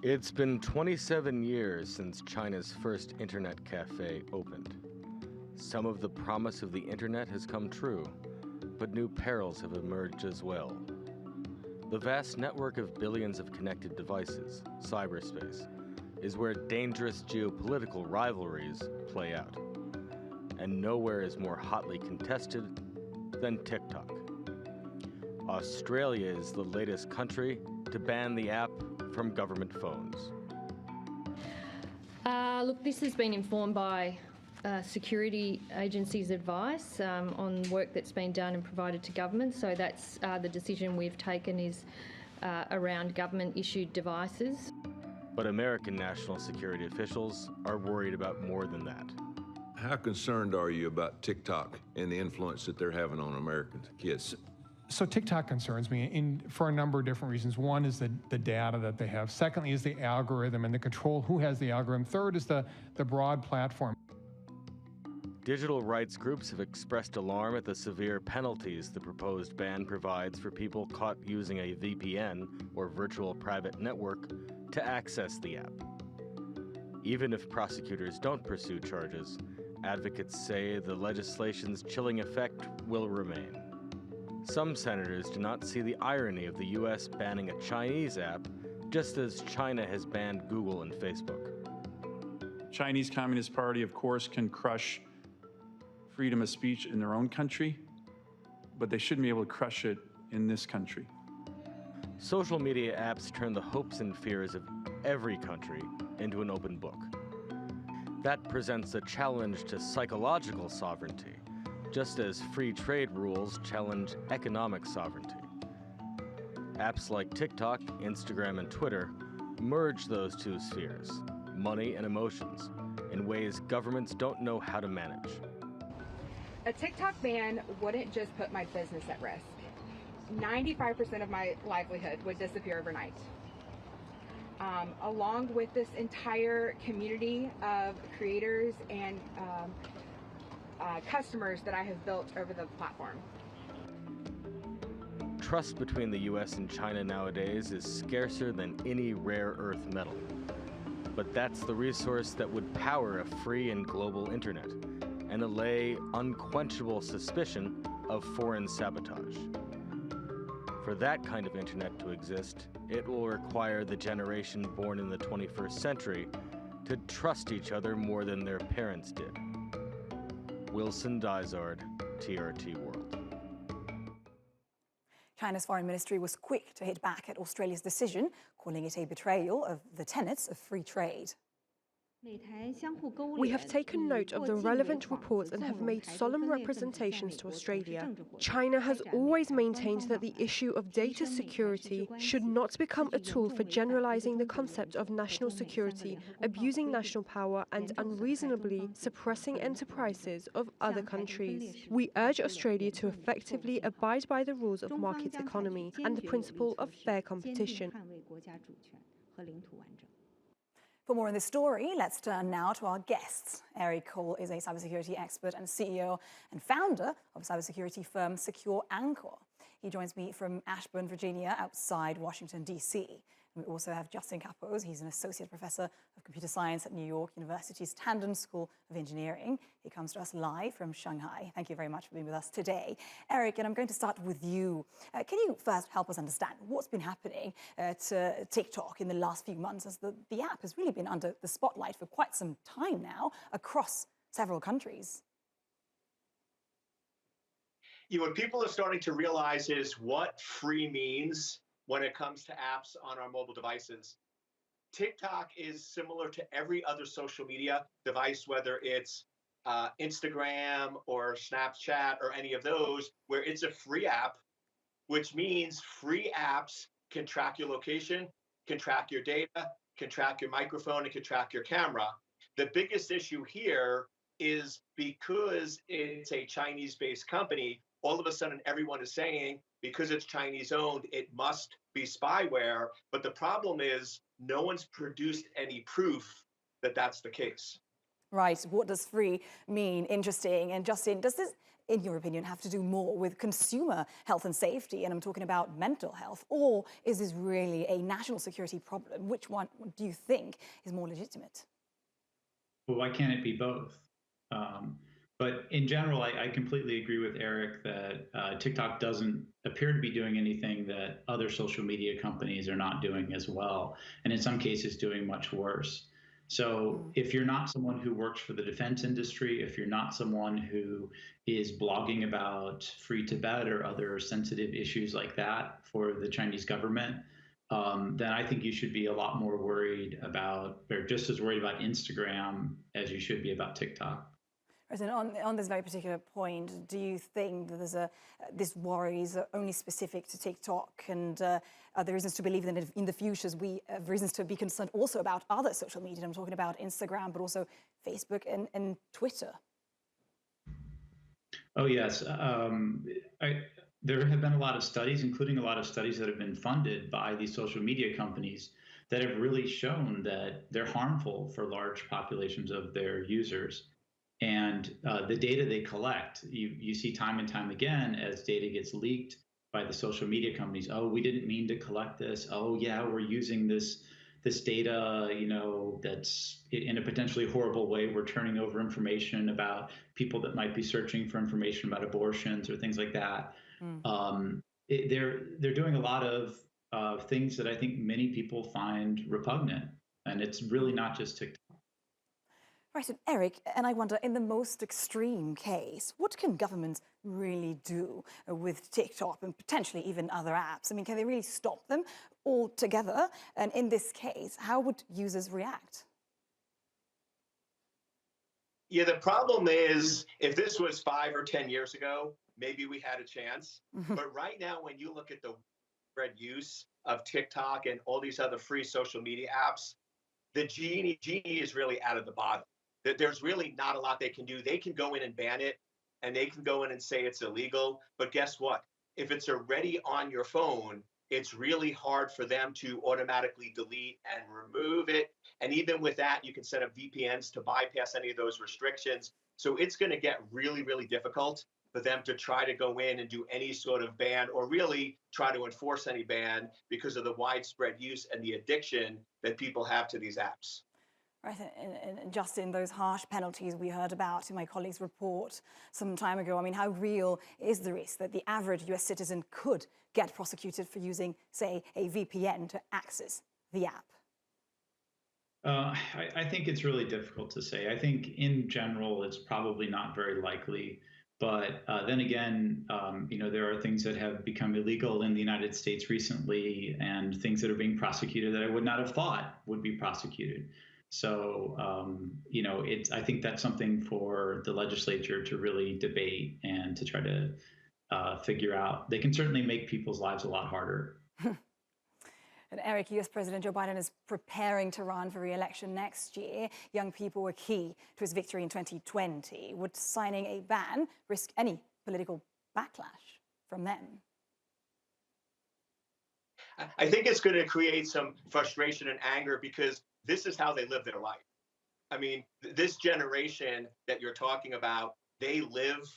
It's been 27 years since China's first internet cafe opened. Some of the promise of the internet has come true, but new perils have emerged as well. The vast network of billions of connected devices, cyberspace, is where dangerous geopolitical rivalries play out. And nowhere is more hotly contested than TikTok. Australia is the latest country to ban the app from government phones. Look, this has been informed by security agencies' advice on work that's been done and provided to government. So that's the decision we've taken is around government-issued devices. But American national security officials are worried about more than that. How concerned are you about TikTok and the influence that they're having on American kids? So TikTok concerns me for a number of different reasons. One is the data that they have. Secondly is the algorithm and the control, who has the algorithm. Third is the broad platform. Digital rights groups have expressed alarm at the severe penalties the proposed ban provides for people caught using a VPN, or virtual private network, to access the app. Even if prosecutors don't pursue charges, advocates say the legislation's chilling effect will remain. Some senators do not see the irony of the U.S. banning a Chinese app, just as China has banned Google and Facebook. Chinese Communist Party, of course, can crush freedom of speech in their own country, but they shouldn't be able to crush it in this country. Social media apps turn the hopes and fears of every country into an open book. That presents a challenge to psychological sovereignty, just as free trade rules challenge economic sovereignty. Apps like TikTok, Instagram, and Twitter merge those two spheres, money and emotions, in ways governments don't know how to manage. A TikTok ban wouldn't just put my business at risk. 95% of my livelihood would disappear overnight. Along with this entire community of creators and customers that I have built over the platform. Trust between the U.S. and China nowadays is scarcer than any rare earth metal. But that's the resource that would power a free and global internet and allay unquenchable suspicion of foreign sabotage. For that kind of internet to exist, it will require the generation born in the 21st century to trust each other more than their parents did. Wilson Dysart, TRT World. China's foreign ministry was quick to hit back at Australia's decision, calling it a betrayal of the tenets of free trade. We have taken note of the relevant reports and have made solemn representations to Australia. China has always maintained that the issue of data security should not become a tool for generalizing the concept of national security, abusing national power and unreasonably suppressing enterprises of other countries. We urge Australia to effectively abide by the rules of market economy and the principle of fair competition. For more on this story, let's turn now to our guests. Eric Cole is a cybersecurity expert and CEO and founder of cybersecurity firm Secure Anchor. He joins me from Ashburn, Virginia, outside Washington, D.C. We also have Justin Capos. He's an associate professor of computer science at New York University's Tandon School of Engineering. He comes to us live from Shanghai. Thank you very much for being with us today. Eric, and I'm going to start with you. Can you first help us understand what's been happening to TikTok in the last few months, as the app has really been under the spotlight for quite some time now across several countries? What people are starting to realize is what free means when it comes to apps on our mobile devices. TikTok is similar to every other social media device, whether it's Instagram or Snapchat or any of those, where it's a free app, which means free apps can track your location, can track your data, can track your microphone, and can track your camera. The biggest issue here is because it's a Chinese-based company, all of a sudden everyone is saying, because it's Chinese owned, it must be spyware. But the problem is no one's produced any proof that that's the case. Right. What does free mean? Interesting. And Justin, does this in your opinion, have to do more with consumer health and safety, and I'm talking about mental health, or is this really a national security problem? Which one do you think is more legitimate? Well, why can't it be both? But in general, I completely agree with Eric that TikTok doesn't appear to be doing anything that other social media companies are not doing as well, and in some cases doing much worse. So if you're not someone who works for the defense industry, if you're not someone who is blogging about free Tibet or other sensitive issues like that for the Chinese government, then I think you should be a lot more worried about, or just as worried about Instagram as you should be about TikTok. And on this very particular point, do you think that there's this worry is only specific to TikTok, and are there reasons to believe that in the future we have reasons to be concerned also about other social media? I'm talking about Instagram, but also Facebook and Twitter. Oh, yes. There have been a lot of studies, including a lot of studies that have been funded by these social media companies, that have really shown that they're harmful for large populations of their users. And the data they collect, you see time and time again as data gets leaked by the social media companies. Oh, we didn't mean to collect this. Oh, yeah, we're using this data, that's in a potentially horrible way. We're turning over information about people that might be searching for information about abortions or things like that. They're doing a lot of things that I think many people find repugnant, and it's really not just TikTok. Right, and Eric, and I wonder, in the most extreme case, what can governments really do with TikTok and potentially even other apps? I mean, can they really stop them altogether? And in this case, how would users react? Yeah, the problem is, if this was 5 or 10 years ago, maybe we had a chance. But right now, when you look at the widespread use of TikTok and all these other free social media apps, the genie is really out of the bottle. There's really not a lot they can do. They can go in and ban it, and they can go in and say it's illegal. But guess what? If it's already on your phone, it's really hard for them to automatically delete and remove it. And even with that, you can set up VPNs to bypass any of those restrictions. So it's going to get really, really difficult for them to try to go in and do any sort of ban, or really try to enforce any ban, because of the widespread use and the addiction that people have to these apps. Right, and Justin, those harsh penalties we heard about in my colleague's report some time ago, I mean, how real is the risk that the average US citizen could get prosecuted for using, say, a VPN to access the app? I think it's really difficult to say. I think in general, it's probably not very likely. But then again, there are things that have become illegal in the United States recently, and things that are being prosecuted that I would not have thought would be prosecuted. So, I think that's something for the legislature to really debate and to try to figure out. They can certainly make people's lives a lot harder. And Eric, US President Joe Biden is preparing to run for re-election next year. Young people were key to his victory in 2020. Would signing a ban risk any political backlash from them? I think it's going to create some frustration and anger, because this is how they live their life. I mean, this generation that you're talking about, they live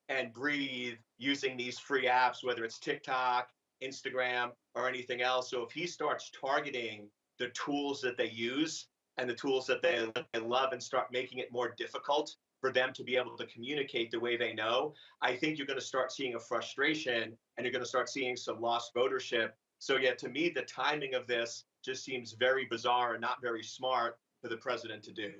and breathe using these free apps, whether it's TikTok, Instagram, or anything else. So if he starts targeting the tools that they use and the tools that they love, and start making it more difficult for them to be able to communicate the way they know, I think you're going to start seeing a frustration, and you're going to start seeing some lost votership. So yeah, to me, the timing of this just seems very bizarre and not very smart for the president to do.